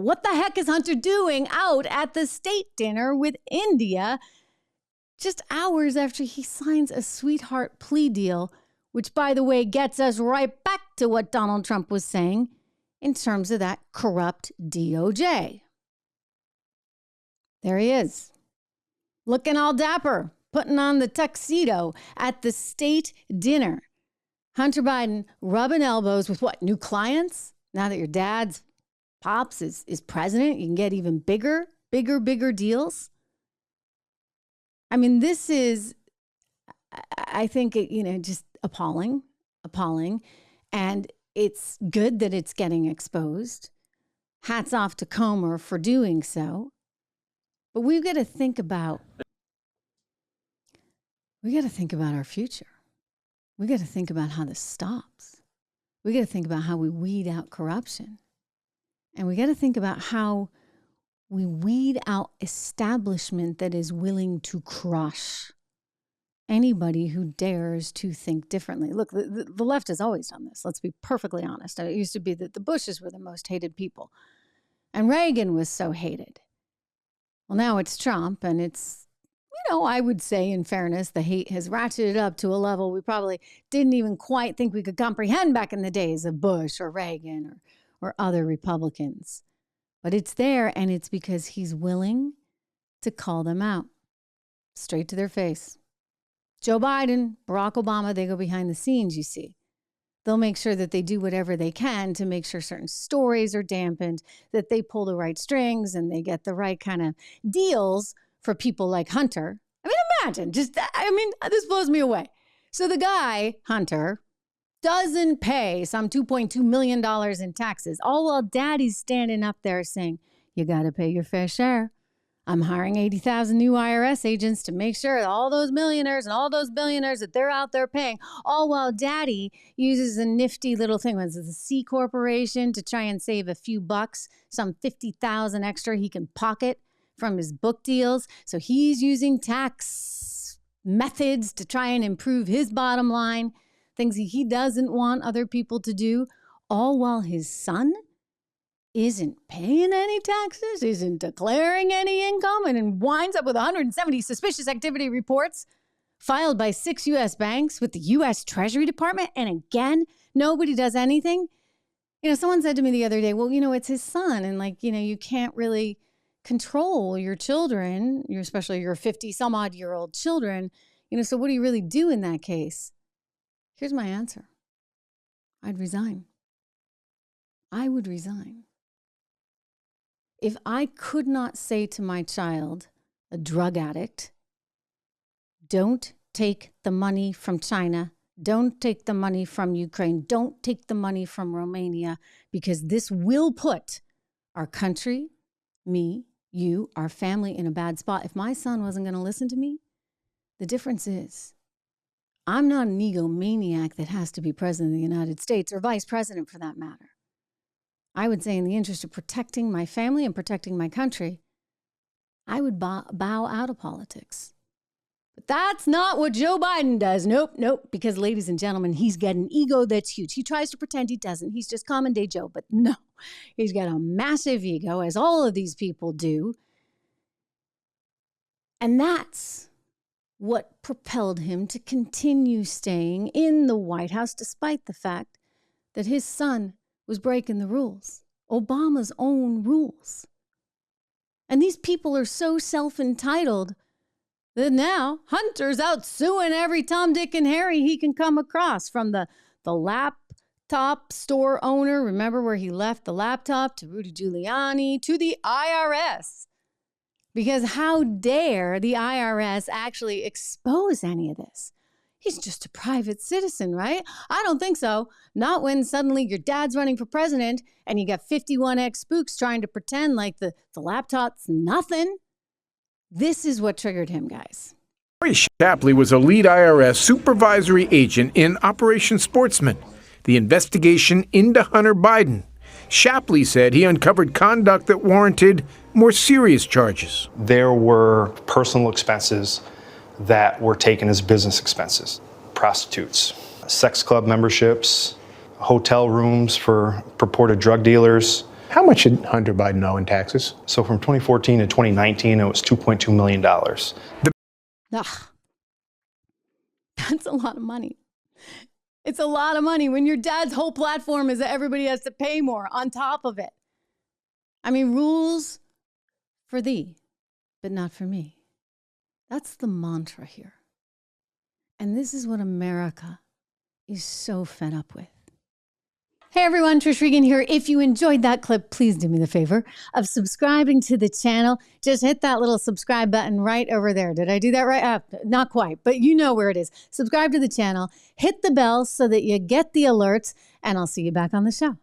What the heck is Hunter doing out at the state dinner with India just hours after he signs a sweetheart plea deal, which, by the way, gets us right back to what Donald Trump was saying in terms of that corrupt DOJ. There he is, looking all dapper, putting on the tuxedo at the state dinner. Hunter Biden rubbing elbows with what, new clients? Now that your dad's pops is president, you can get even bigger deals. I mean, this is, I think, just appalling. And it's good that it's getting exposed. Hats off to Comer for doing so. But we've got to think about our future. We got to think about how this stops. We got to think about how we weed out corruption. And we got to think about how we weed out establishment that is willing to crush anybody who dares to think differently. Look, the left has always done this. Let's be perfectly honest. It used to be that the Bushes were the most hated people. And Reagan was so hated. Well, now it's Trump, and it's, I would say, in fairness, the hate has ratcheted up to a level we probably didn't even quite think we could comprehend back in the days of Bush or Reagan or other Republicans. But it's there, and it's because he's willing to call them out straight to their face. Joe Biden, Barack Obama, they go behind the scenes, you see. They'll make sure that they do whatever they can to make sure certain stories are dampened, that they pull the right strings and they get the right kind of deals for people like Hunter. I mean, imagine, this blows me away. So the guy, Hunter, doesn't pay some $2.2 million in taxes, all while daddy's standing up there saying, you got to pay your fair share. I'm hiring 80,000 new IRS agents to make sure that all those millionaires and all those billionaires that they're out there paying, all while daddy uses a nifty little thing. It's a C corporation to try and save a few bucks, some 50,000 extra he can pocket from his book deals. So he's using tax methods to try and improve his bottom line, things he doesn't want other people to do, all while his son isn't paying any taxes, isn't declaring any income, and winds up with 170 suspicious activity reports filed by 6 U.S. banks with the U.S. Treasury Department. And again, nobody does anything. Someone said to me the other day, well, it's his son. And you can't really control your children, especially your 50-some-odd-year-old children. So what do you really do in that case? Here's my answer. I'd resign. I would resign. If I could not say to my child, a drug addict, don't take the money from China, don't take the money from Ukraine, don't take the money from Romania, because this will put our country, me, you, our family in a bad spot. If my son wasn't going to listen to me, the difference is I'm not an egomaniac that has to be president of the United States or vice president for that matter. I would say in the interest of protecting my family and protecting my country, I would bow out of politics. But that's not what Joe Biden does. Nope. Because, ladies and gentlemen, he's got an ego that's huge. He tries to pretend he doesn't. He's just common day Joe. But no, he's got a massive ego, as all of these people do. And that's what propelled him to continue staying in the White House, despite the fact that his son was breaking the rules, Obama's own rules. And these people are so self-entitled that now Hunter's out suing every Tom, Dick, and Harry he can come across, from the laptop store owner, remember where he left the laptop, to Rudy Giuliani, to the IRS. Because how dare the IRS actually expose any of this? He's just a private citizen, right? I don't think so. Not when suddenly your dad's running for president and you got 51X spooks trying to pretend like the laptop's nothing. This is what triggered him, guys. Lori Shapley was a lead IRS supervisory agent in Operation Sportsman, the investigation into Hunter Biden. Shapley said he uncovered conduct that warranted more serious charges. There were personal expenses that were taken as business expenses. Prostitutes, sex club memberships, hotel rooms for purported drug dealers, How much did Hunter Biden owe in taxes? So from 2014 to 2019, it was $2.2 million. Ugh. That's a lot of money. It's a lot of money when your dad's whole platform is that everybody has to pay more on top of it. I mean, rules for thee, but not for me. That's the mantra here. And this is what America is so fed up with. Hey everyone, Trish Regan here. If you enjoyed that clip, please do me the favor of subscribing to the channel. Just hit that little subscribe button right over there. Did I do that right? Not quite, but you know where it is. Subscribe to the channel, hit the bell so that you get the alerts, and I'll see you back on the show.